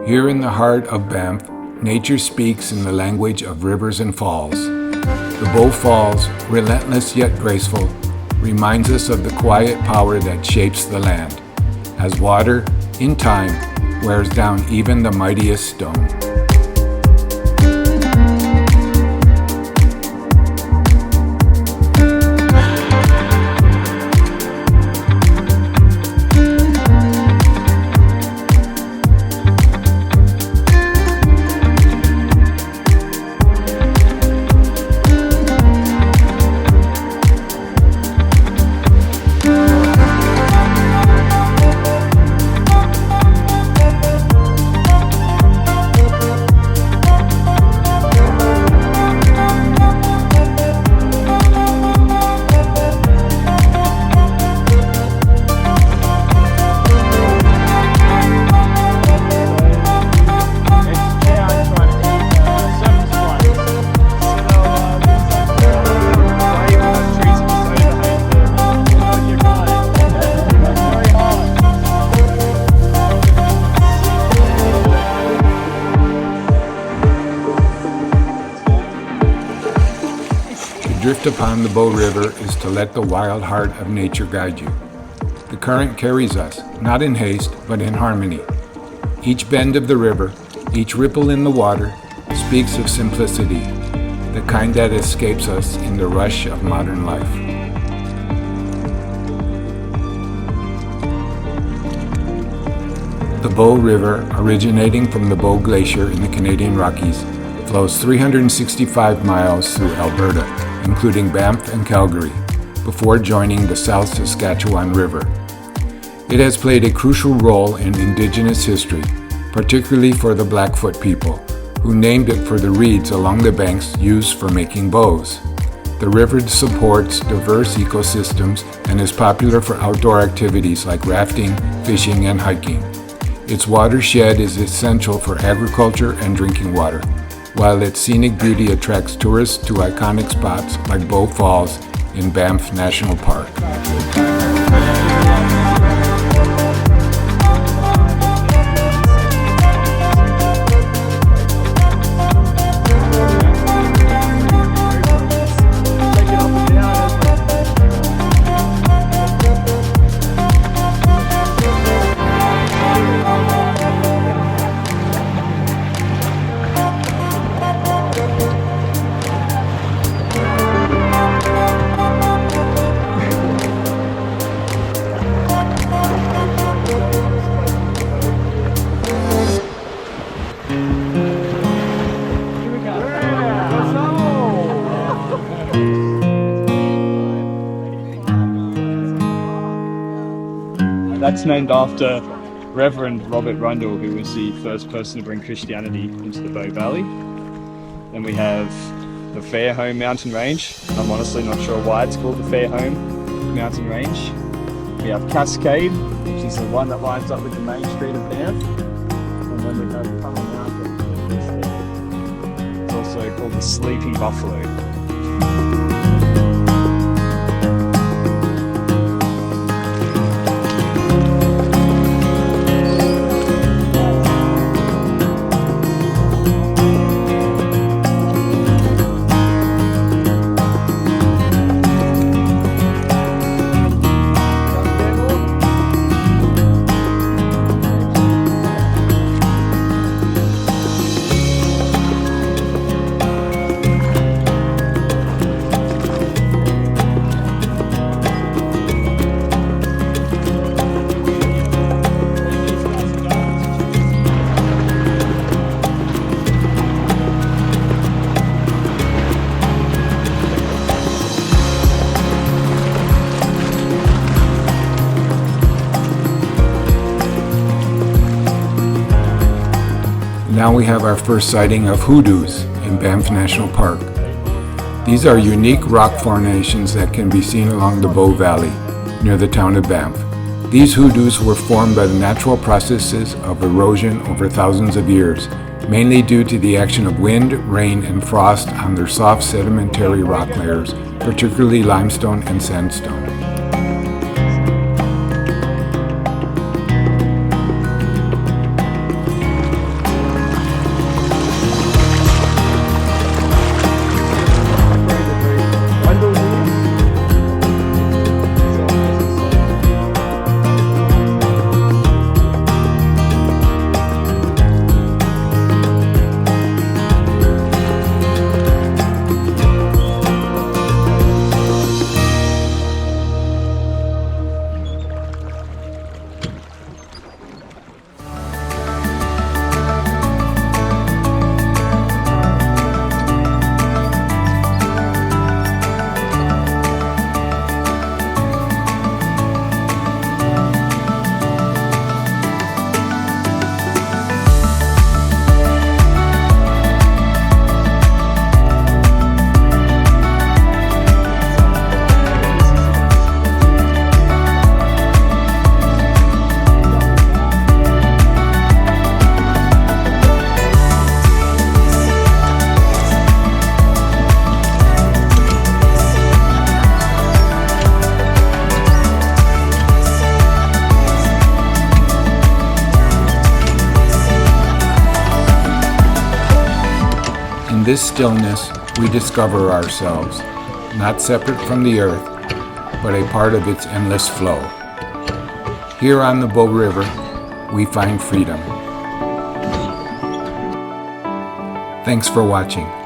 Here in the heart of Banff, nature speaks in the language of rivers and falls. The Bow Falls, relentless yet graceful, reminds us of the quiet power that shapes the land, as water, in time, wears down even the mightiest stone. Drift upon the Bow River is to let the wild heart of nature guide you. The current carries us, not in haste, but in harmony. Each bend of the river, each ripple in the water, speaks of simplicity, the kind that escapes us in the rush of modern life. The Bow River, originating from the Bow Glacier in the Canadian Rockies, flows 365 miles through Alberta, including Banff and Calgary, before joining the South Saskatchewan River. It has played a crucial role in Indigenous history, particularly for the Blackfoot people, who named it for the reeds along the banks used for making bows. The river supports diverse ecosystems and is popular for outdoor activities like rafting, fishing, and hiking. Its watershed is essential for agriculture and drinking water, while its scenic beauty attracts tourists to iconic spots like Bow Falls in Banff National Park. That's named after Reverend Robert Rundle, who was the first person to bring Christianity into the Bow Valley. Then we have the Fairholme Mountain Range. I'm honestly not sure why it's called the Fairholme Mountain Range. We have Cascade, which is the one that lines up with the main street of Banff. And then we have Tunnel Mountain. It's also called the Sleeping Buffalo. Now we have our first sighting of hoodoos in Banff National Park. These are unique rock formations that can be seen along the Bow Valley, near the town of Banff. These hoodoos were formed by the natural processes of erosion over thousands of years, mainly due to the action of wind, rain, and frost on their soft sedimentary rock layers, particularly limestone and sandstone. this stillness, we discover ourselves, not separate from the earth, but a part of its endless flow. Here on the Bow River, we find freedom. Thanks for watching.